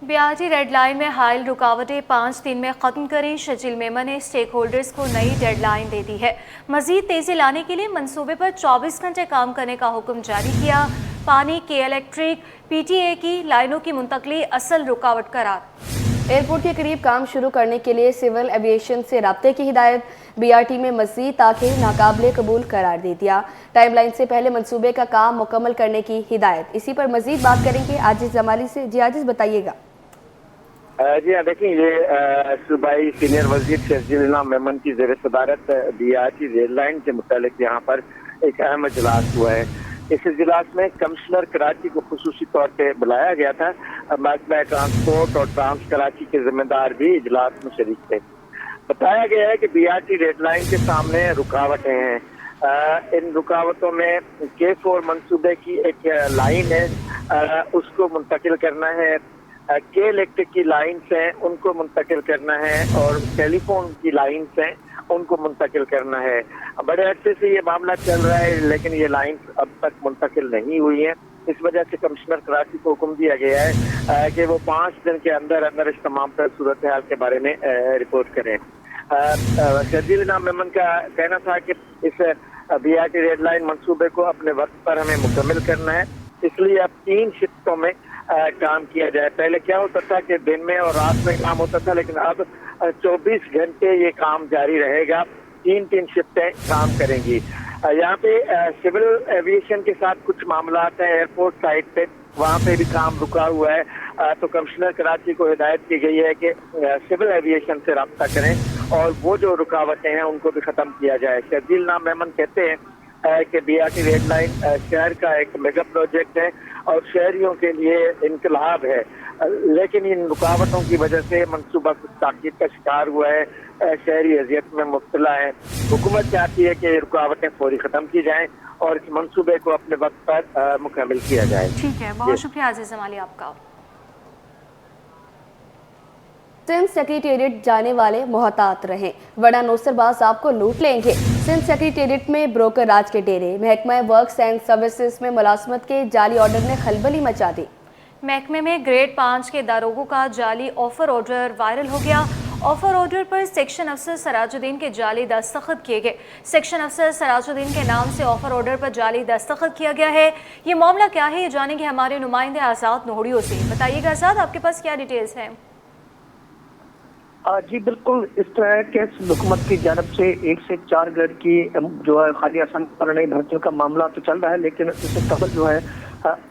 ब्याजी red line में हायल रुकावटें 5 दिन में ख़त्म करें। शजील मेमन ने स्टेक होल्डर्स को नई डेडलाइन दे दी है। मजीद तेज़ी लाने के लिए मंसूबे पर 24 घंटे काम करने का हुक्म जारी किया। पानी के इलेक्ट्रिक PTA की लाइनों की मुंतकली असल रुकावट करार। एयरपोर्ट के करीब काम शुरू करने के लिए सिविल एविएशन से राब्ते की हिदायत। BRT में मज़ीद ताख़ीर नाकाबिले कबूल करार दे दिया। टाइमलाइन से पहले मंसूबे का काम मुकम्मल करने की हिदायत। इसी पर मज़ीद बात करेंगे आजिज़ जमाली से। जी आजिज़, बताइएगा। जी हाँ, देखिए ये सूबाई सीनियर वजीर शजील मेमन की ज़ेर सदारत BRT रेल लाइन के मुतालिक यहाँ पर एक अहम इजलास हुआ है। इस इजलास में कमिश्नर कराची को खुसूसी तौर पे बुलाया गया था। महकमा ट्रांसपोर्ट और ट्रांस कराची के जिम्मेदार भी इजलास में शरीक थे। बताया गया है कि BRT रेड लाइन के सामने रुकावटें हैं। इन रुकावटों में K4 मंसूबे की एक लाइन है, उसको मुंतकिल करना है। के इलेक्ट्रिक की लाइन्स हैं, उनको मुंतकिल करना है, और टेलीफोन की लाइन्स हैं, उनको मुंतकिल करना है। बड़े अरसे से ये मामला चल रहा है, लेकिन ये लाइन्स अब तक मुंतकिल नहीं हुई हैं। इस वजह से कमिश्नर कराची को हुक्म दिया गया है कि वो 5 दिन के अंदर अंदर इस तमाम तर सूरत हाल के बारे में रिपोर्ट करें। शजील मेमन का कहना था कि इस BRT रेड लाइन मंसूबे को अपने वक्त पर हमें मुकम्मल करना है, इसलिए अब 3 शिफ्टों में काम किया जाए। पहले क्या होता था कि दिन में और रात में काम होता था, लेकिन अब 24 घंटे ये काम जारी रहेगा। 3-3 शिफ्टें काम करेंगी। यहाँ पे सिविल एविएशन के साथ कुछ मामला हैं एयरपोर्ट साइड पे, वहाँ पे भी काम रुका हुआ है। तो कमिश्नर कराची को हिदायत की गई है कि सिविल एविएशन से रब्ता करें और वो जो रुकावटें हैं उनको भी ख़त्म किया जाए। शजील मेमन कहते हैं कि BRT रेड लाइन शहर का एक मेगा प्रोजेक्ट है और शहरियों के लिए इनकलाब है, लेकिन इन रुकावटों की वजह से मंसूबा कुछ ताकीद का शिकार हुआ है। शहरी अजियत में मुब्तला है। हुकूमत चाहती है कि रुकावटें फौरी ख़त्म की जाएं और इस मंसूबे को अपने वक्त पर मुकम्मल किया जाए। ठीक है, बहुत शुक्रिया आज़ीज़ जमाली आपका। सिंध सेक्रेटेरिएट जाने वाले मोहतात रहें, वरना नौसरबाज आपको लूट लेंगे। सिंध सेक्रेटेरिएट में ब्रोकर राज के डेरे। महकमा वर्क्स एंड सर्विसेज में मुलाजमत के जाली ऑर्डर ने खलबली मचा दी। महकमे में ग्रेड 5 के दारोगों का जाली ऑफर ऑर्डर वायरल हो गया। ऑफर ऑर्डर पर सेक्शन अफसर सराजुद्दीन के जाली दस्तखत किए गए। सेक्शन अफसर सराजुद्दीन के नाम से ऑफर ऑर्डर पर जाली दस्तखत किया गया है। ये मामला क्या है, ये जानेंगे हमारे नुमाइंदे आज़ाद नोहड़ियों से। बताइएगा आज़ाद, आपके पास क्या डिटेल्स हैं? जी बिल्कुल, इस तरह है कि हुकूमत की जानब से 1 से 4 ग्रेड की जो है खाली आसान पर नई भर्तियों का मामला तो चल रहा है, लेकिन इससे कबल जो है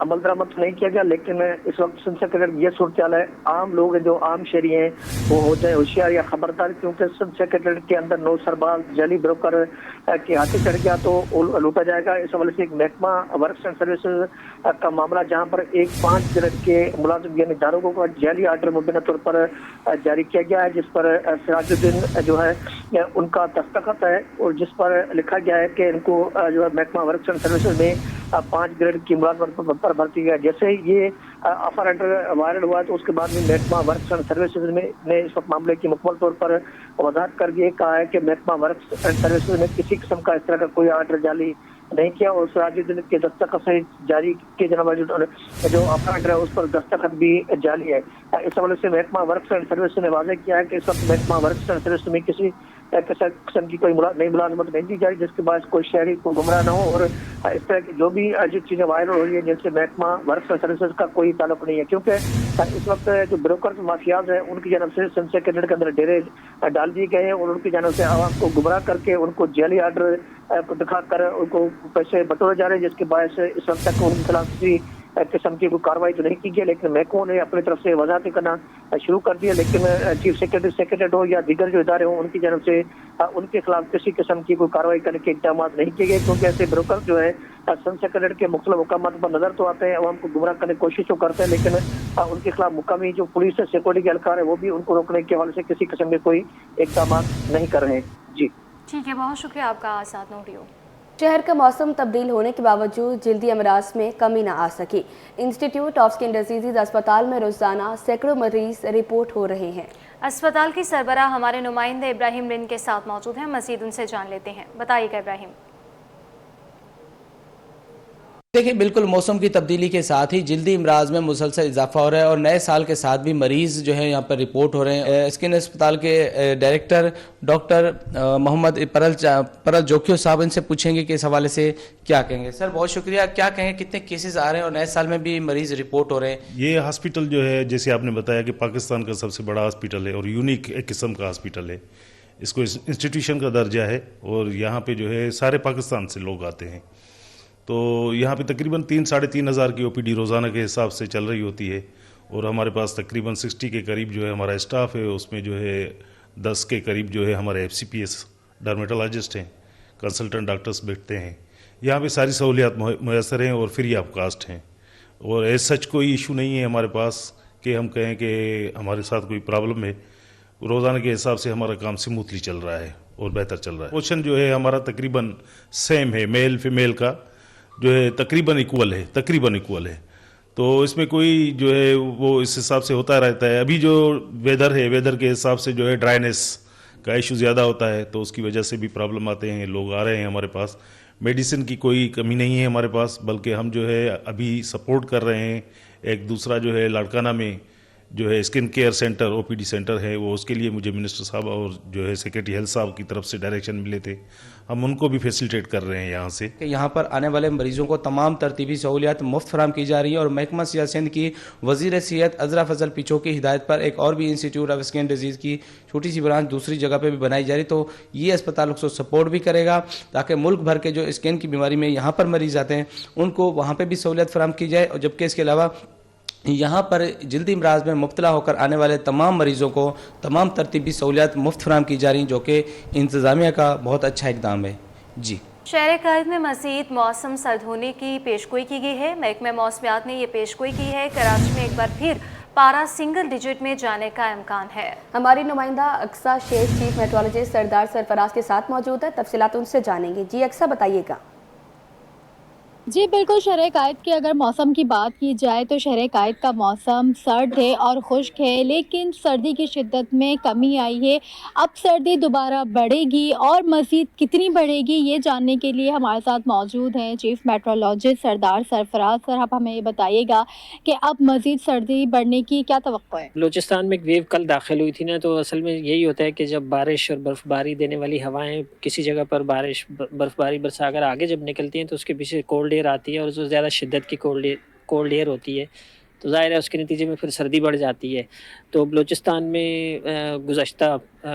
अमल दरामद नहीं किया गया। लेकिन इस वक्त सिंध सेक्रेटरी ये सूरत हाल है, आम लोग जो आम शहरी हैं वो हो जाए होशियार या खबरदार, क्योंकि सिंध सेक्रेटरी के अंदर 9 सरबाज जाली ब्रोकर के हाथे चढ़ गया तो लूटा जाएगा। इस हवाले से एक महकमा वर्क्स एंड सर्विसेज का मामला, जहाँ पर एक 5 ग्रेड के मुलाजिम यानी दारोगों का जाली आर्डर मुबैना तौर पर जारी किया गया है, जिस पर सिराजुद्दीन जो है उनका दस्तखत है और जिस पर लिखा गया है कि इनको जो है महकमा वर्क्स एंड सर्विसेज में 5 ग्रेड की मुलाजमत पर भर्ती गया। जैसे ही ये ऑफर लेटर वायरल हुआ तो उसके बाद में महकमा वर्क्स एंड सर्विसेज ने इस वक्त मामले की मुकम्मल तौर पर वजाहत कर ये कहा है कि महकमा वर्क्स एंड सर्विसेज ने किसी किस्म का इस तरह का कोई आर्डर जारी नहीं किया और सिराजुद्दीन के दस्तखत से जारी किए जाने वाले जो ऑफर लेटर है उस पर दस्तखत भी जाली है। इस हवाले से महकमा वर्क्स एंड सर्विसेज ने वाज़ेह किया है कि इस वक्त महकमा वर्क्स एंड सर्विसेज में किसी किस्म की कोई नई मुलाजमत नहीं दी जाए जिसके बाद कोई शहरी को गुमराह न हो, और इस तरह की जो भी जो चीज़ें वायरल हो रही है जिनसे महकमा वर्क्स एंड सर्विसेज का कोई ताल्लुक नहीं है, क्योंकि इस वक्त जो ब्रोकर माफियाज हैं उनकी जानब से सिंध सेक्रेटरी के अंदर डेरे डाल दिए गए हैं और उनकी जानब से आवाम को गुमराह करके उनको जाली आर्डर दिखाकर उनको पैसे बटोरे जा रहे हैं, जिसके बायस इस वक्त तक उनके खिलाफ किसी किस्म की कोई कार्रवाई तो नहीं की गई। लेकिन महकमों ने अपनी तरफ से वजाहत करना शुरू कर दिया, लेकिन चीफ सेक्रेटरी हो या दीगर जो इदारे हों उनकी जानब से उनके खिलाफ किसी किस्म की कोई कार्रवाई करने के इक़दाम नहीं किए गए, क्योंकि ऐसे ब्रोकर जो है सिंध सेक्रेटरी के मुख्तलिफ मुकामात पर नजर तो आते हैं, अवाम को गुमराह करने की कोशिश तो करते हैं, लेकिन उनके खिलाफ मुकामी जो पुलिस सिक्योरिटी के एहलकार है वो भी उनको रोकने के हवाले से किसी किस्म के कोई इक़दाम नहीं कर रहे हैं। जी ठीक है, बहुत शुक्रिया आपका आज़ाद नोहड़ियों। शहर का मौसम तब्दील होने के बावजूद जल्दी अमराज में कमी न आ सकी। इंस्टीट्यूट ऑफ स्किन डिजीज अस्पताल में रोजाना सैकड़ों मरीज रिपोर्ट हो रहे हैं। अस्पताल की सरबराह हमारे नुमाइंदे इब्राहिम रिन के साथ मौजूद हैं, मजीद उनसे जान लेते हैं। बताइएगा इब्राहिम। देखिए, बिल्कुल मौसम की तब्दीली के साथ ही जल्दी इमराज में मुसलसल इजाफा हो रहा है और नए साल के साथ भी मरीज जो है यहाँ पर रिपोर्ट हो रहे हैं। स्किन अस्पताल के डायरेक्टर डॉक्टर मोहम्मद परल जोखियो साहब, इनसे पूछेंगे कि इस हवाले से क्या कहेंगे। सर बहुत शुक्रिया, क्या कहेंगे, कितने केसेस आ रहे हैं और नए साल में भी मरीज रिपोर्ट हो रहे हैं? ये हॉस्पिटल जो है, जैसे आपने बताया कि पाकिस्तान का सबसे बड़ा हॉस्पिटल है और यूनिक एक किस्म का हॉस्पिटल है। इसको इंस्टीट्यूशन का दर्जा है और यहाँ पे जो है सारे पाकिस्तान से लोग आते हैं। तो यहाँ पे तकरीबन 3-3.5 हज़ार की ओपीडी रोज़ाना के हिसाब से चल रही होती है और हमारे पास तकरीबन 60 के करीब जो है हमारा स्टाफ है। उसमें जो है 10 के करीब जो है हमारे FCPS डर्मेटोलॉजिस्ट हैं, कंसल्टेंट डॉक्टर्स बैठते हैं। यहाँ पे सारी सहूलियात मुयसर हैं और फ्री ऑफ कास्ट हैं और एज सच कोई इशू नहीं है हमारे पास कि हम कहें कि हमारे साथ कोई प्रॉब्लम है। रोज़ाना के हिसाब से हमारा काम स्मूथली चल रहा है और बेहतर चल रहा है। पोर्शन जो है हमारा तकरीबन सेम है, मेल फीमेल का जो है तकरीबन इक्वल है। तो इसमें कोई जो है वो इस हिसाब से होता रहता है। अभी जो वेदर है, वेदर के हिसाब से जो है ड्राइनेस का इशू ज़्यादा होता है तो उसकी वजह से भी प्रॉब्लम आते हैं। लोग आ रहे हैं हमारे पास। मेडिसिन की कोई कमी नहीं है हमारे पास, बल्कि हम जो है अभी सपोर्ट कर रहे हैं। एक दूसरा जो है लाड़काना में जो है skin care centre, OPD centre है, वो उसके लिए मुझे मिनिस्टर साहब और जो है सेक्रेटरी हेल्थ साहब की तरफ से डायरेक्शन मिले थे। हम उनको भी फैसिलिटेट कर रहे हैं यहाँ से कि यहाँ पर आने वाले मरीजों को तमाम तरतीबी सहूलियात मुफ्त फराम की जा रही है। और महकमा सियात सिंध की वज़ीर सेहत अज़रा फजल पीछो की हिदायत पर एक और भी इंस्टीट्यूट ऑफ स्किन डिजीज़ की छोटी सी ब्रांच दूसरी जगह पर भी बनाई जा रही। तो ये अस्पताल उसको सपोर्ट भी करेगा ताकि मुल्क भर के जो स्किन की बीमारी में यहाँ पर मरीज आते हैं उनको वहाँ पर भी सहूलियत फराम की जाए। और जबकि इसके अलावा यहाँ पर जल्दी इमराज में मुब्तला होकर आने वाले तमाम मरीज़ों को तमाम तरतीबी सहूलियात मुफ्त फराम की जा रही, जो कि इंतज़ामिया का बहुत अच्छा इक़दाम है। जी, शहर कायद में मज़ीद मौसम सर्द होने की पेशगोई की गई है। महकमा मौसमियात ने यह पेशगोई की है कराची में एक बार फिर पारा सिंगल डिजिट में जाने का इम्कान है। हमारी नुमाइंदा अक्सा शेख चीफ मेट्रोलॉजिस्ट सरदार सरफराज के साथ मौजूद है, तफसीलात उनसे जानेंगे। जी अक्सा, बताइएगा। जी बिल्कुल, शहर कायद की अगर मौसम की बात की जाए तो शहर कायद का मौसम सर्द है और खुश्क है, लेकिन सर्दी की शिद्दत में कमी आई है। अब सर्दी दोबारा बढ़ेगी और मज़ीद कितनी बढ़ेगी ये जानने के लिए हमारे साथ मौजूद हैं चीफ मेट्रोलॉजिस्ट सरदार सरफराज। सर, आप हमें ये बताइएगा कि अब मज़ीद सर्दी बढ़ने की क्या तवक्को है? बलूचिस्तान में एक वेव कल दाखिल हुई थी ना, तो असल में यही होता है कि जब बारिश और बर्फ़बारी देने वाली हवाएं किसी जगह पर बर्फ़बारी बरसाकर आगे जब निकलती हैं तो उसके पीछे कोल्ड एयर आती है और जो ज़्यादा शिद्दत की कोल्ड एयर होती है तो ज़ाहिर है उसके नतीजे में फिर सर्दी बढ़ जाती है। तो बलूचिस्तान में गुज़श्ता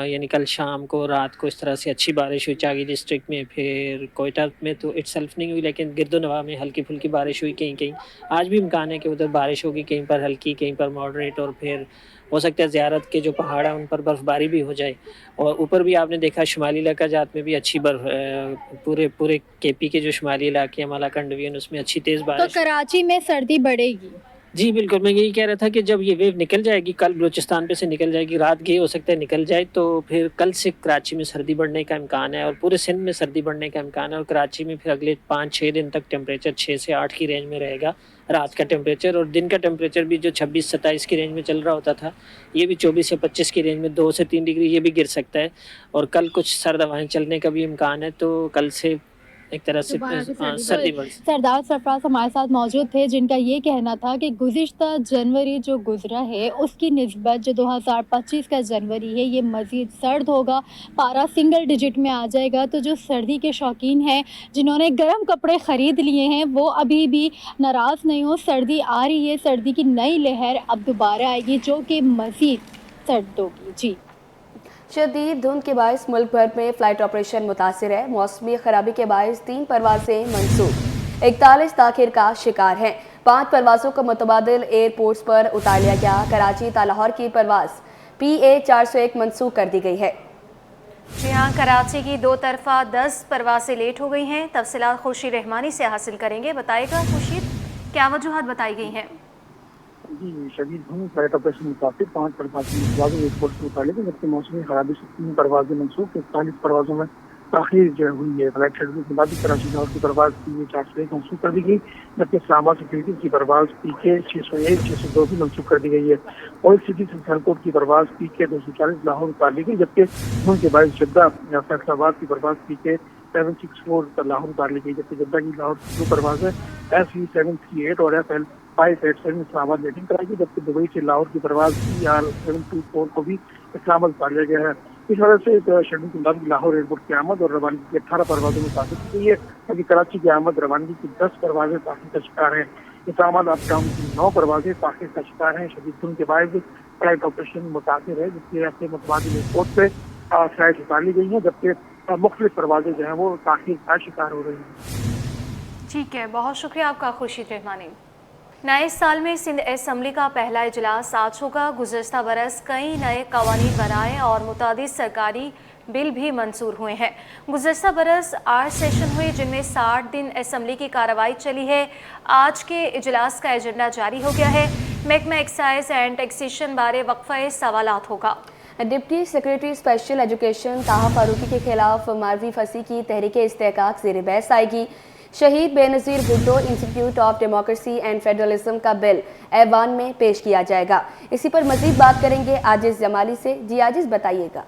यानी कल शाम को रात को इस तरह से अच्छी बारिश हुई चागी डिस्ट्रिक्ट में, फिर कोयटा में तो इट्सल्फ नहीं हुई लेकिन गिरदोनवा में हल्की फुल्की बारिश हुई कहीं कहीं। आज भी इम्कान है कि उधर बारिश होगी, कहीं पर हल्की कहीं पर मॉडरेट, और फिर हो सकता है ज़ियारत के जो पहाड़ हैं उन पर बर्फ़बारी भी हो जाए। और ऊपर भी आपने देखा शुमाली इलाका जात में भी अच्छी पूरे KP के जो शुमाली इलाके हैं मालाकंड डिवीजन उसमें अच्छी तेज़ बारिश। तो कराची में सर्दी बढ़ेगी? जी बिल्कुल, मैं यही कह रहा था कि जब ये वेव निकल जाएगी, कल बलूचिस्तान पे से निकल जाएगी, रात गई हो सकता है निकल जाए, तो फिर कल से कराची में सर्दी बढ़ने का इम्कान है और पूरे सिंध में सर्दी बढ़ने का इम्कान है। और कराची में फिर अगले 5-6 दिन तक टेम्परेचर 6 से 8 की रेंज में रहेगा रात का टेम्परेचर, और दिन का टेम्परेचर भी जो 26-27 की रेंज में चल रहा होता था ये भी 24 से 25 की रेंज में 2 से 3 डिग्री ये भी गिर सकता है। और कल कुछ सर्द हवाएं चलने का भी इम्कान है, तो कल से एक तरह से सर्दी बढ़। सरदार सरफराज हमारे साथ मौजूद थे जिनका ये कहना था कि गुज़िश्ता जनवरी जो गुजरा है उसकी निस्बत जो 2025 का जनवरी है ये मज़ीद सर्द होगा, पारा सिंगल डिजिट में आ जाएगा। तो जो सर्दी के शौकीन हैं जिन्होंने गर्म कपड़े ख़रीद लिए हैं वो अभी भी नाराज़ नहीं हो, सर्दी आ रही है, सर्दी की नई लहर अब दोबारा आएगी जो कि मज़ीद सर्द होगी। जी, शदीद धुंध के बायस मुल्क भर में फ़्लाइट ऑपरेशन मुतासिर है। मौसमी ख़राबी के बायस 3 परवाज़ें मनसूख, 41 ताख़ीर का शिकार हैं। 5 परवाज़ों को मुतबादिल एयरपोर्ट्स पर उतार लिया गया। कराची ता लाहौर की परवाज़ PA 401 मनसूख कर दी गई है। जी हाँ, कराची की 2 तरफा 10 परवाज़ें लेट हो गई हैं। तफसीलात खुर्शीद रहमानी से हासिल करेंगे। बताएगा खुर्शीद, क्या वजूहात बताई गई हैं? जी, शदीद धुंध फ्लाइट ऑपरेशन मुताबिक 5 परवाज़ें एयरपोर्ट से उतार ली गई, जबकि मौसमी खराबी से 3 परवाज़ें मनसूख, 41 परवाज़ों में ताख़ीर जो हुई है। फ्लाइट शेड्यूल के मुताबिक कराची लाहौर की परवाज़ PA 401 मनसूख कर दी गई, जबकि इस्लामाबाद से क्रिकेट की परवाज़ PK 601 602 भी मनसूख कर दी गई है। और सिटी से सियालकोट की परवाज़ PK 240 लाहौर उतार ली गई, जबकि धुंध के बायस जद्दा फैसलाबाद की परवाज़ PK 764 लाहौर उतार ली गई, जबकि जद्दा की लाहौर से 2 परवाजें FE 738 और FL 587 इस्लामाबाद लैंडिंग कराएगी, जबकि दुबई से लाहौर की परवाज CR 724 को भी इस्लामाबाद उतार लिया गया है। इस वजह से शेड्यूल के मुताबिक लाहौर एयरपोर्ट की आमद और रवानगी की 18 परवाजों में तारीख की गई है, जबकि कराची की आमद रवानगी की 10 परवाजें तारीख का शिकार हैं। इस्लामाबाद अप टाउन की 9 परवाजें तारीख का शिकार हैं। शदीद धुंध के बायस फ्लाइट ऑपरेशन मुतासिर है, जिसकी वजह से मुतबादिल एयरपोर्ट से फ्लाइट उतार ली गई हैं, जबकि मुख्तलिफ परवाजें जो हैं वो ताखीर का शिकार हो रही हैं। ठीक है, बहुत शुक्रिया आपका खुर्शीद रहमानी। नए साल में सिंध असम्बली का पहला इजलास आज होगा। गुज़श्ता बरस कई नए कवानीन बनाए और मुतादिद सरकारी बिल भी मंजूर हुए हैं। गुज़श्ता बरस 8 सेशन हुए, जिनमें 60 दिन असम्बली की कार्रवाई चली है। आज के इजलास का एजेंडा जारी हो गया है। महकमा एक्साइज एंड टैक्सेशन बारे वक्फा सवालात होगा। डिप्टी सेक्रेटरी स्पेशल एजुकेशन ताहा फारूकी के खिलाफ मारवी फसी की तहरीक इस्तेहकाक ज़ेर बहस आएगी। शहीद Benazir Bhutto institute of democracy and federalism का बिल ऐवान में पेश किया जाएगा। इसी पर मजीद बात करेंगे आजिज़ जमाली से। जी आजिज़, बताइएगा।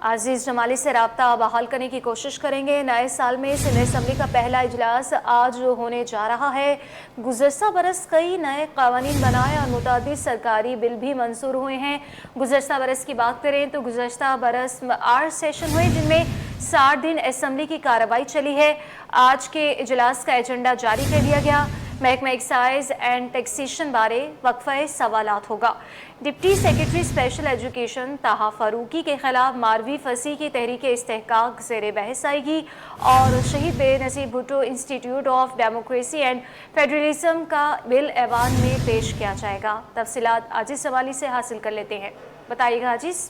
आजीज़ जमाली से रब्ता बहाल करने की कोशिश करेंगे। नए साल में सिंध असम्बली का पहला इजलास आज होने जा रहा है। गुज़श्ता बरस कई नए कवानीन बनाए और मुतादिद सरकारी बिल भी मंजूर हुए हैं। गुज़श्ता बरस की बात करें तो गुज़श्ता बरस 8 सेशन हुए, जिनमें 60 दिन असम्बली की कार्रवाई चली है। आज के इजलास का एजेंडा जारी कर दिया गया। महकमा एक्साइज एंड टैक्सेशन बारे वक्फा सवालात होगा। डिप्टी सेक्रेटरी स्पेशल एजुकेशन ताहा फारूकी के खिलाफ मारवी फसी की तहरीक इस्तेहकाक ज़ेर बहस आएगी और शहीद Benazir Bhutto institute of democracy and federalism का बिल ऐवान में पेश किया जाएगा। तफसीलात आजिज़ सवाली से हासिल कर लेते हैं। बताइएगा आजिज़।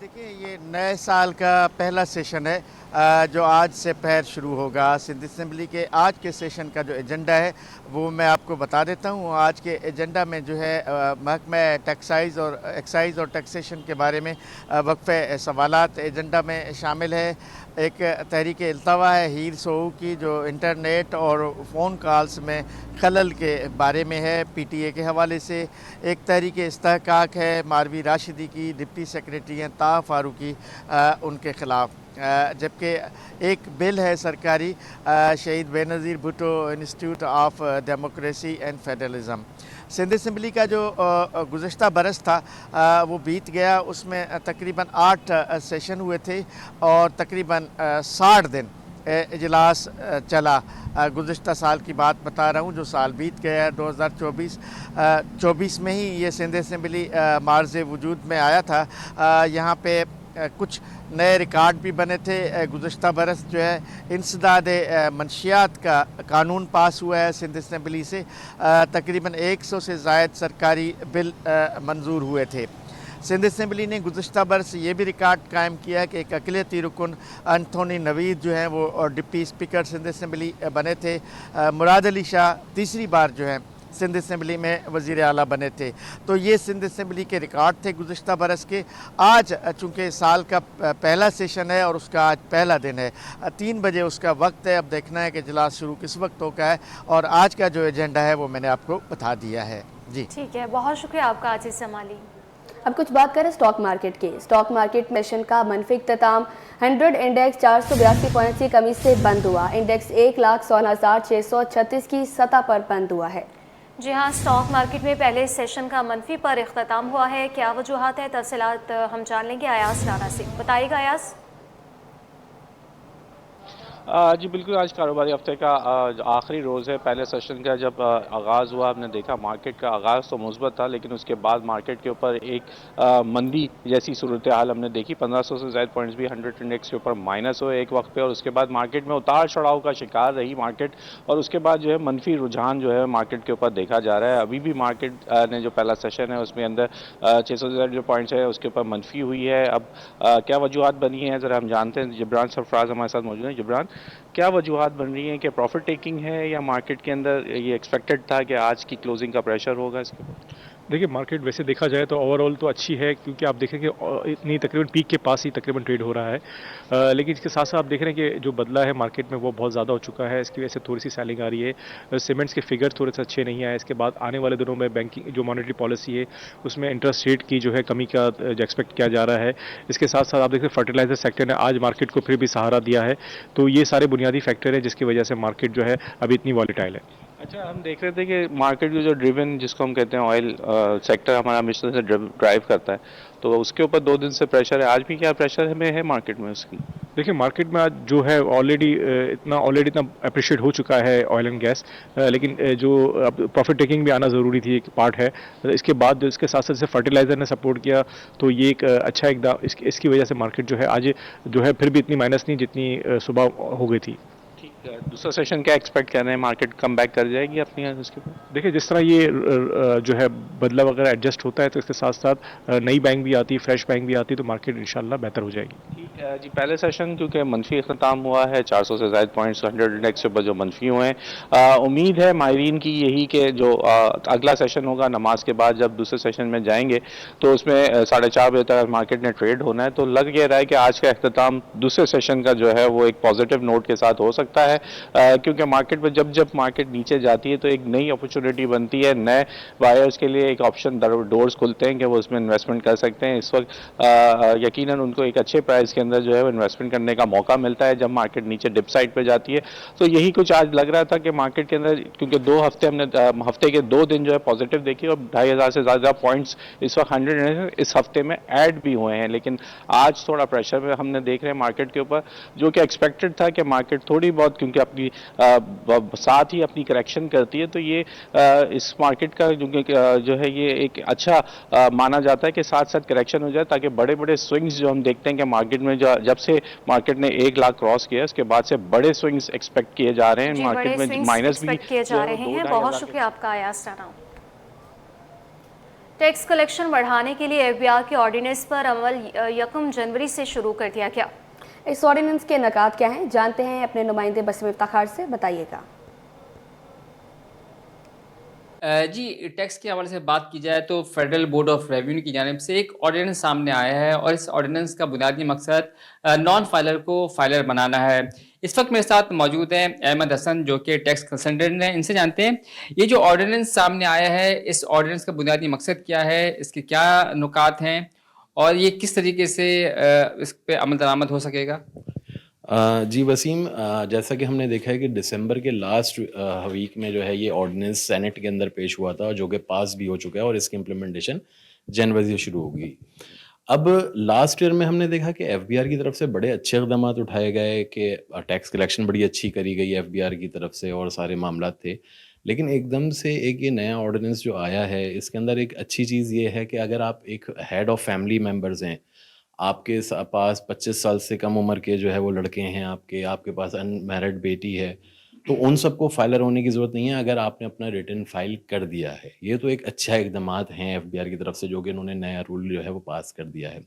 देखिए, ये नए साल का पहला सेशन है जो आज से पहर शुरू होगा। सिंध असम्बली के आज के सेशन का जो एजेंडा है वो मैं आपको बता देता हूँ। आज के एजेंडा में जो है महकमा एक्साइज और टैक्सेशन के बारे में वक्फे सवालात एजेंडा में शामिल है। एक तहरीक इल्तवा है हीर सोऊ की, जो इंटरनेट और फ़ोन कॉल्स में खलल के बारे में है PTA के हवाले से। एक तहरीक इस्तेहकाक है मारवी राशिदी की, डिप्टी सेक्रेटरी हैं ताहा फारूकी, उनके ख़िलाफ़। जबकि एक बिल है सरकारी Shaheed Benazir Bhutto institute of democracy and federalism. Sindh assembly का जो गुज़श्ता बरस था वो बीत गया। उसमें तकरीबन 8 सेशन हुए थे और तकरीबन 60 दिन इजलास चला। गुज़श्ता साल की बात बता रहा हूँ, जो साल बीत गया है 2024 में ही ये सिंध असम्बली मार्ज़े वजूद में आया था। यहाँ पे कुछ नए रिकॉर्ड भी बने थे। गुज़श्ता बरस जो है इंसदाद मंशियात का कानून पास हुआ है सिंध असम्बली से। तकरीबन 100 से ज़ायद सरकारी बिल मंजूर हुए थे। सिंध असम्बली ने गुज़श्ता बरस ये भी रिकॉर्ड कायम किया कि एक अक़लियती रुकन एंथोनी नवीद जो हैं वो डिप्टी स्पीकर सिंध असम्बली बने थे। मुराद अली शाह तीसरी बार जो है सिंध असम्बली में वज़ीर आला बने थे। तो ये सिंध असम्बली के रिकॉर्ड थे गुज़श्ता बरस के। आज चूँकि साल का पहला सेशन है और उसका आज पहला दिन है, 3 बजे उसका वक्त है। अब देखना है कि इजलास शुरू किस वक्त होगा है, और आज का जो एजेंडा है वो मैंने आपको बता दिया है। जी ठीक है, बहुत शुक्रिया आपका आजिज़ जमाली। अब कुछ बात करें स्टॉक मार्केट की। स्टॉक मार्केट सेशन का मनफी इख्तिताम 100 इंडेक्स 482 पॉइंट्स की कमी से बंद हुआ। इंडेक्स 1,16,636 की सतह पर बंद हुआ है। जी हाँ, स्टॉक मार्केट में पहले सेशन का मनफी पर इख्तिताम हुआ है। क्या वजूहात है, तफसीलात हम जान लेंगे अयास राना से। बताइएगा अयास। जी बिल्कुल, आज कारोबारी हफ्ते का आखिरी रोज़ है। पहले सेशन का जब आगाज़ हुआ, हमने देखा मार्केट का आगाज़ तो मुस्बत था, लेकिन उसके बाद मार्केट के ऊपर एक मंदी जैसी सूरत हाल हमने देखी। 1500 से ज़्यादा पॉइंट्स भी 100 इंडेक्स के ऊपर माइनस हुए एक वक्त पे, और उसके बाद मार्केट में उतार चढ़ाव का शिकार रही मार्केट, और उसके बाद जो है मनफी रुझान जो है मार्केट के ऊपर देखा जा रहा है। अभी भी मार्केट ने जो पहला सेशन है उसमें अंदर 600 से ज़्यादा जो पॉइंट्स है उसके ऊपर मनफी हुई है। अब क्या वजूहात बनी है ज़रा हम जानते हैं। जबरान सरफराज हमारे साथ मौजूद हैं। जबरान, क्या वजूहात बन रही हैं कि प्रॉफिट टेकिंग है या मार्केट के अंदर ये एक्सपेक्टेड था कि आज की क्लोजिंग का प्रेशर होगा इसके ऊपर? देखिए मार्केट वैसे देखा जाए तो ओवरऑल तो अच्छी है, क्योंकि आप देखें कि इतनी तकरीबन पीक के पास ही तकरीबन ट्रेड हो रहा है। लेकिन इसके साथ साथ आप देख रहे हैं कि जो बदला है मार्केट में वो बहुत ज़्यादा हो चुका है। इसकी वजह से थोड़ी सी सेलिंग आ रही है। सीमेंट्स के फिगर थोड़े से अच्छे नहीं आए। इसके बाद आने वाले दिनों में बैंकिंग जो मॉनेटरी पॉलिसी है उसमें इंटरेस्ट रेट की जो है कमी का जो एक्सपेक्ट किया जा रहा है। इसके साथ साथ आप देख रहे हैं फर्टिलाइजर सेक्टर ने आज मार्केट को फिर भी सहारा दिया है। तो ये सारे बुनियादी फैक्टर है जिसकी वजह से मार्केट जो है अभी इतनी वॉलेटाइल है। अच्छा, हम देख रहे थे कि मार्केट जो ड्रिवन जिसको हम कहते हैं ऑयल सेक्टर हमारा हमेशा से ड्राइव करता है, तो उसके ऊपर 2 दिन से प्रेशर है। आज भी क्या प्रेशर हमें है मार्केट में उसकी? देखिए मार्केट में आज जो है ऑलरेडी इतना अप्रिशिएट हो चुका है ऑयल एंड गैस, लेकिन जो अब प्रॉफिट टेकिंग भी आना ज़रूरी थी, एक पार्ट है। इसके बाद इसके साथ साथ फर्टिलाइजर ने सपोर्ट किया, तो ये एक अच्छा एकदम इसकी वजह से मार्केट जो है आज जो है फिर भी इतनी माइनस नहीं जितनी सुबह हो गई थी। दूसरा सेशन क्या एक्सपेक्ट कर रहे हैं? मार्केट कम बैक कर जाएगी अपनी उसके ऊपर? देखिए जिस तरह ये जो है बदला वगैरह एडजस्ट होता है, तो इसके साथ साथ नई बैंक भी आती है, फ्रेश बैंक भी आती है, तो मार्केट इंशाल्लाह बेहतर हो जाएगी। ठीक है जी, पहले सेशन क्योंकि मनफी ख़त्म हुआ है, 400 से ज़ायद पॉइंट्स 100 इंडेक्स के ऊपर जो मनफी हुए हैं, उम्मीद है माहिरीन की यही कि जो अगला सेशन होगा नमाज के बाद जब दूसरे सेशन में जाएंगे तो उसमें 4:30 बजे तक मार्केट ने ट्रेड होना है। तो लग ये रहा है कि आज का अख्ताम दूसरे सेशन का जो है वो एक पॉजिटिव नोट के साथ हो सकता है, क्योंकि मार्केट में जब मार्केट नीचे जाती है तो एक नई अपॉर्चुनिटी बनती है, नए बायर्स के लिए एक ऑप्शन डोर्स खुलते हैं कि वो उसमें इन्वेस्टमेंट कर सकते हैं। इस वक्त यकीनन उनको एक अच्छे प्राइस के अंदर जो है वो इन्वेस्टमेंट करने का मौका मिलता है जब मार्केट नीचे डिप साइड पे जाती है। तो यही कुछ आज लग रहा था कि मार्केट के अंदर, क्योंकि 2 हफ्ते हमने हफ्ते के 2 दिन जो है पॉजिटिव देखी और 2500 से ज़्यादा पॉइंट्स इस वक्त 100 इस हफ्ते में ऐड भी हुए हैं, लेकिन आज थोड़ा प्रेशर में हमने देख रहे हैं मार्केट के ऊपर, जो कि एक्सपेक्टेड था कि मार्केट थोड़ी बहुत क्योंकि अपनी साथ ही अपनी करेक्शन करती है, तो ये इस मार्केट का जो है ये एक अच्छा माना जाता है कि साथ साथ करेक्शन हो जाए, ताकि बड़े बड़े स्विंग्स जो हम देखते हैं कि मार्केट में जब से मार्केट ने 1 लाख क्रॉस किया उसके बाद से बड़े स्विंग्स एक्सपेक्ट किए जा रहे हैं। मार्केट में माइनस भी किए जा रहे हैं। बहुत शुक्रिया आपका आयाज राणा। टैक्स कलेक्शन बढ़ाने के लिए एफबीआर के ऑर्डिनेंस पर अमल 1 जनवरी से शुरू कर दिया गया। इस ऑर्डिनेंस के नकात क्या हैं, जानते हैं अपने नुमाइंदे बसीम इफ्ताखार से, बताइएगा। जी, टैक्स के हवाले से बात की जाए तो फेडरल बोर्ड ऑफ रेवेन्यू की जानिब से एक ऑर्डिनेंस सामने आया है और इस ऑर्डिनेंस का बुनियादी मकसद नॉन फाइलर को फाइलर बनाना है। इस वक्त मेरे साथ मौजूद हैं अहमद हसन जो कि टैक्स कंसल्टेंट हैं, इनसे जानते हैं ये जो ऑर्डिनेंस सामने आया है, इस ऑर्डिनेंस का बुनियादी मकसद क्या है, इसके क्या नुकात हैं और ये किस तरीके से इस पर अमल दरामद हो सकेगा। जी वसीम, जैसा कि हमने देखा है कि दिसंबर के लास्ट वीक में जो है ये ऑर्डिनेंस सेनेट के अंदर पेश हुआ था जो कि पास भी हो चुका है और इसकी इम्प्लीमेंटेशन जनवरी से शुरू होगी। अब लास्ट ईयर में हमने देखा कि एफबीआर की तरफ से बड़े अच्छे इक़दाम उठाए गए कि टैक्स कलेक्शन बड़ी अच्छी करी गई एफबीआर की तरफ से और सारे मामला थे, लेकिन एकदम से एक ये नया ऑर्डिनेंस जो आया है इसके अंदर एक अच्छी चीज़ ये है कि अगर आप एक हेड ऑफ़ फैमिली मेम्बर्स हैं, आपके पास 25 साल से कम उम्र के जो है वो लड़के हैं, आपके पास अनमैरिड बेटी है, तो उन सबको फाइलर होने की ज़रूरत नहीं है अगर आपने अपना रिटर्न फाइल कर दिया है। ये तो एक अच्छा इक़दामात हैं एफबीआर की तरफ से जो कि उन्होंने नया रूल जो है वो पास कर दिया है।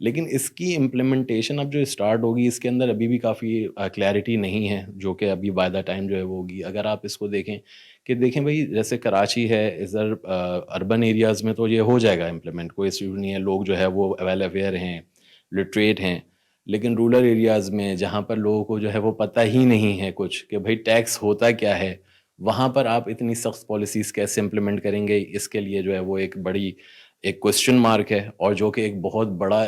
लेकिन इसकी इम्प्लीमेंटेशन अब जो स्टार्ट होगी इसके अंदर अभी भी काफ़ी क्लैरिटी नहीं है जो कि अभी बाय द टाइम जो है वो होगी। अगर आप इसको देखें भाई, जैसे कराची है, इधर अर्बन एरियाज़ में तो ये हो जाएगा इम्प्लीमेंट, कोई इशू नहीं है, लोग जो है वो वेल अवेयर हैं, लिटरेट हैं। लेकिन रूरल एरियाज़ में जहाँ पर लोगों को जो है वो पता ही नहीं है कुछ कि भाई टैक्स होता क्या है, वहाँ पर आप इतनी सख्त पॉलिसीज़ कैसे इम्प्लीमेंट करेंगे, इसके लिए जो है वो एक क्वेश्चन मार्क है और जो कि एक बहुत बड़ा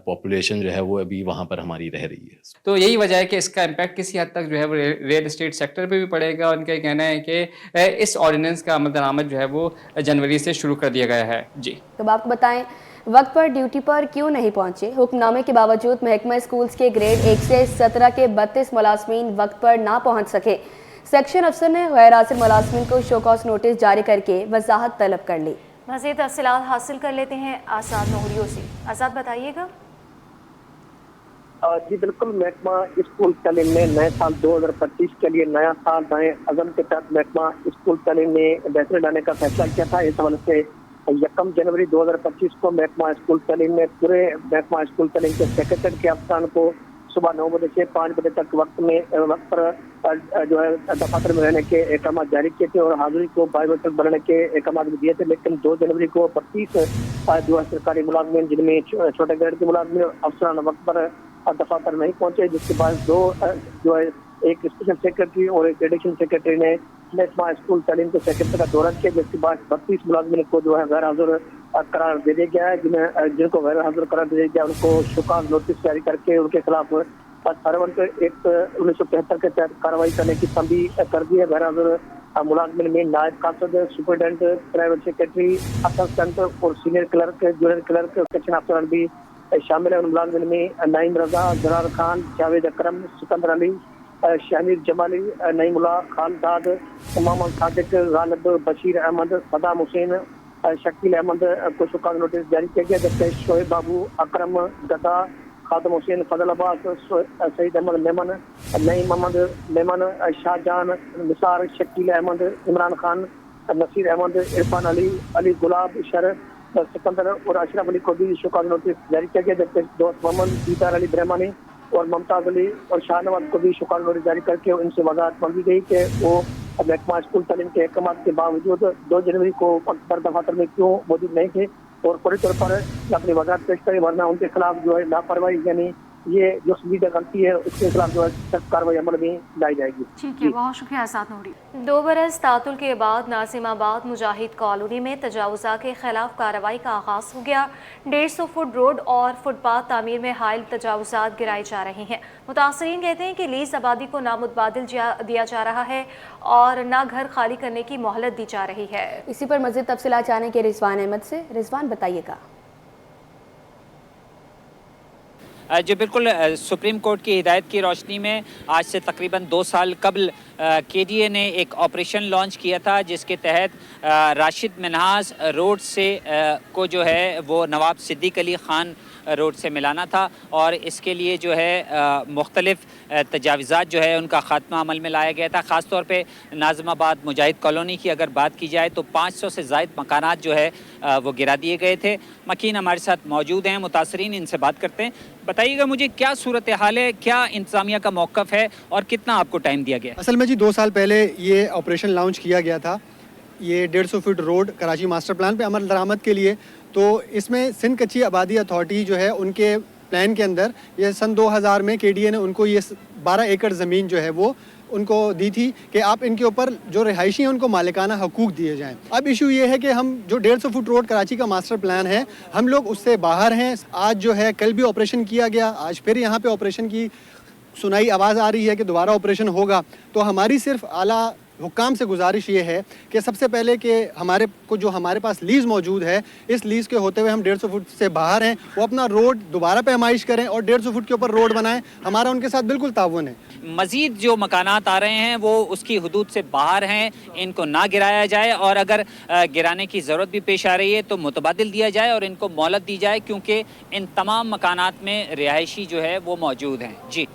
पॉपुलेशन जो है वो अभी वहाँ पर हमारी रह रही है। तो यही वजह है कि इसका इम्पैक्ट किसी हद तक जो है वो रियल एस्टेट सेक्टर पे भी पड़ेगा। उनका ये कहना है कि इस ऑर्डिनेंस का अमल दरामद जो है वो जनवरी से शुरू कर दिया गया है। जी, तो आपको बताएं वक्त पर ड्यूटी पर क्यों नहीं पहुंचे। हुक्मनामे के बावजूद महकमा स्कूल्स के ग्रेड 1 से 17 के 32 मुलाजमीन वक्त पर ना पहुंच सके। सेक्शन अफसर ने गैर हाजिर मुलाजमीन को शोकॉज नोटिस जारी करके वजाहत तलब कर ली। मज़ीद तफसीलात हासिल कर लेते हैं आज़ाद नोहरियों से। आज़ाद, बताइएगा। जी बिल्कुल, महकमा स्कूल तालीम ने नए साल 2025 के लिए नया साल नए अज़म के तहत महकमा स्कूल तालीम ने बेहतर लाने का फैसला किया था। इस हवाले से 1 जनवरी 2025 को महकमा स्कूल तालीम ने पूरे महकमा स्कूल तालीम के सेक्रेटरी के अफसरान को सुबह 9 बजे से 5 बजे तक वक्त पर जो है दफातर में रहने के अहकाम जारी किए थे और हाजिरी को 22 बजे तक बढ़ाने के अहकाम भी दिए थे। लेकिन 2 जनवरी को 32 जो है सरकारी मुलाजमीन, जिनमें छोटे ग्रेड के मुलाजमीन, अफसरान वक्त पर दफातर नहीं पहुंचे, जिसके बाद 2 जो है एक स्पेशल सेक्रेटरी और एक एडिशनल सेक्रेटरी ने महकमा स्कूल तालीम के सेक्रेटरी का दौरा किया, जिसके बाद 32 मुलाजमीन को जो है गैर हाजिर करार दे दिया गया है। जिनको गैर हाजिर करार दे दिया गया उनको शुकान नोटिस जारी करके उनके खिलाफ फरवरी के 1973 के तहत कार्रवाई करने की तंबी कर दी है। गैर हाजिर मुलाजमीन में नायब कासद, सुपरिटेंडेंट, प्राइवेट सेक्रेटरी, असिस्टेंट और senior clerk, junior clerk, section अफसर भी शामिल है। उन मुलाजमीन में नईम रजा, जरार खान, जावेद अकरम, सिकंदर अली, शामिर जमाली, नईमुल्ला, खालदाद, मोहम्मद सादिक, गालिब, बशीर अहमद, सदाम हुसैन, शकील अहमद को शुकान नोटिस जारी किया गया। जबकि शोएब बाबू, अकरम गदा, खादम हुसैन, फजल अब्बास, सईद अहमद मेमन, नईम अहमद मेमन, शाहजहान निसार, शकील अहमद, इमरान खान, नसीर अहमद, इरफान अली, अली गुलाब, शरफ, सिकंदर और अशरफ अली को भी शुकान नोटिस जारी किया गया। जबकि दोस्त मोहम्मद, दीदार अली ब्रह्मानी और मुमताज अली और शाहनवाज को भी शुकान नोटिस जारी करके उनसे वजाहत मांगी गई कि वो महकमा स्कूल तालीम के अहकाम के बावजूद 2 जनवरी को वक्त पर दफातर में क्यों मौजूद नहीं थे और पूरी तौर पर अपनी वजाहत पेश करें, वरना उनके खिलाफ जो है लापरवाही यानी ये जो संजीदा गलती है उसके खिलाफ जो है सख्त कार्रवाई अमल में लाई जाएगी। ठीक है, बहुत शुक्रिया आसाद नूरी। 2 बरस तातुल के बाद नाजिमाबाद मुजाहिद कॉलोनी में तजावुज़ा के खिलाफ कार्रवाई का आगाज़ हो गया। 150 फुट रोड और फुटपाथ तामीर में हायल तजावुज़ात गिराए जा रहे हैं। मुतासरीन कहते हैं कि लीज आबादी को ना मुतबादिल दिया जा रहा है और ना घर खाली करने की मोहलत दी जा रही है। इसी पर मज़ीद तफसीलात जाने के रिजवान अहमद से। रिजवान, बताइएगा। जो बिल्कुल सुप्रीम कोर्ट की हिदायत की रोशनी में आज से तकरीबन 2 साल कबल KDA ने एक ऑपरेशन लॉन्च किया था, जिसके तहत राशिद मिन्हाज रोड से को जो है वो नवाब सिद्दीक अली ख़ान रोड से मिलाना था और इसके लिए जो है मुख्तलिफ तजावीज़ात जो है उनका ख़ात्मा अमल में लाया गया था। ख़ास तौर पे नाज़िमाबाद मुजाहिद कॉलोनी की अगर बात की जाए तो 500 से ज़ायद मकानात जो है वो गिरा दिए गए थे। मकीन हमारे साथ मौजूद हैं, मुतासरीन, इनसे बात करते हैं। बताइएगा मुझे क्या सूरत हाल है, क्या इंतज़ामिया का मौक़िफ़ है और कितना आपको टाइम दिया गया? असल में जी 2 साल पहले ये ऑपरेशन लॉन्च किया गया था, ये 150 feet road Karachi master plan पे अमल दरामद के लिए। तो इसमें सिंध कच्ची आबादी अथॉरिटी जो है उनके प्लान के अंदर ये सन 2000 में KDA ने उनको ये 12 एकड़ ज़मीन जो है वो उनको दी थी कि आप इनके ऊपर जो रिहायशी हैं उनको मालिकाना हकूक़ दिए जाएं। अब इशू ये है कि हम जो 150 फुट रोड कराची का मास्टर प्लान है, हम लोग उससे बाहर हैं। आज जो है कल भी ऑपरेशन किया गया, आज फिर यहाँ पे ऑपरेशन की सुनाई आवाज़ आ रही है कि दोबारा ऑपरेशन होगा। तो हमारी सिर्फ आला हुक्काम से गुजारिश ये है कि सबसे पहले कि हमारे पास लीज़ मौजूद है, इस लीज़ के होते हुए हम 150 फुट से बाहर हैं, वो अपना रोड दोबारा पैमाइश करें और 150 फुट के ऊपर रोड बनाएं। हमारा उनके साथ बिल्कुल ताउन है। मज़ीद जो मकानात आ रहे हैं वो उसकी हुदूद से बाहर हैं, इनको ना गिराया जाए और अगर गिराने की ज़रूरत भी पेश आ रही है तो मुतबादिल दिया जाए और इनको मोहलत दी जाए, क्योंकि इन तमाम मकानात में रिहायशी जो है वो मौजूद हैं। जी,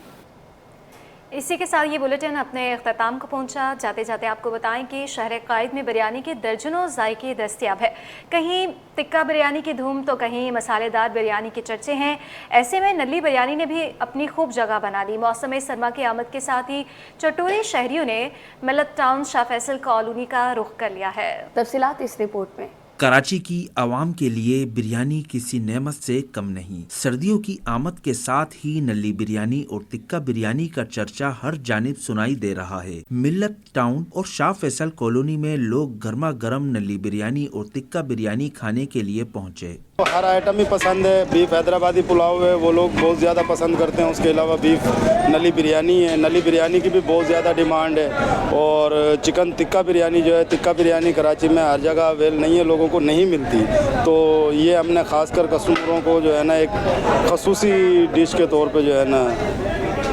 इसी के साथ ये बुलेटिन अपने अख्ताम को पहुंचा। जाते जाते आपको बताएं कि शहर कायद में बिरयानी के दर्जनों जायके दस्तियाब है। कहीं टिक्का बिरयानी की धूम तो कहीं मसालेदार बिरयानी के चर्चे हैं। ऐसे में नली बिरयानी ने भी अपनी खूब जगह बना ली। मौसम सरमा की आमद के साथ ही चटोरी शहरियों ने मिलत टाउन शाह फैसल कॉलोनी का रुख कर लिया है। तफसीलात इस रिपोर्ट में। कराची की आवाम के लिए बिरयानी किसी नेमत से कम नहीं। सर्दियों की आमद के साथ ही नली बिरयानी और टिक्का बिरयानी का चर्चा हर जानिब सुनाई दे रहा है। मिल्लत टाउन और शाह फैसल कॉलोनी में लोग गर्मा गर्म नली बिरयानी और टिक्का बिरयानी खाने के लिए पहुंचे। हर आइटम ही पसंद है। बीफ हैदराबादी पुलाव है वो लोग बहुत ज़्यादा पसंद करते हैं। उसके अलावा बीफ नली बिरयानी है, नली बिरयानी की भी बहुत ज़्यादा डिमांड है। और चिकन टिक्का बिरयानी जो है, टिक्का बिरयानी कराची में हर जगह अवेल नहीं है, लोगों को नहीं मिलती। तो ये हमने खासकर कस्टमरों को जो है ना एक खसूसी डिश के तौर पे जो है ना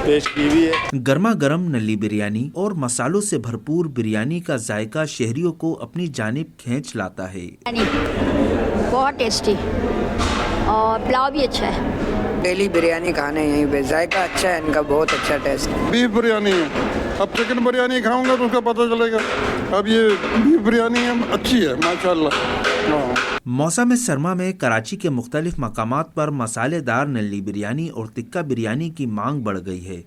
पेश की हुई है। गर्मा गर्म नली बिरयानी और मसालों से भरपूर बिरयानी का जायका शहरियों को अपनी जानिब खींच लाता है। बहुत टेस्टी और पुलाव भी अच्छा है। डेली बिरयानी खाने यहीं पे, जायका अच्छा है इनका, बहुत अच्छा टेस्ट। बीफ बिरयानी है, अब चिकन बिरयानी खाऊंगा तो उसका पता चलेगा। अब ये बीफ बिरयानी है, अच्छी है माशाल्लाह। मौसम सरमा में कराची के मुख्तलिफ मकामात पर मसालेदार नल्ली बिरयानी और टिक्का बिरयानी की मांग बढ़ गई है।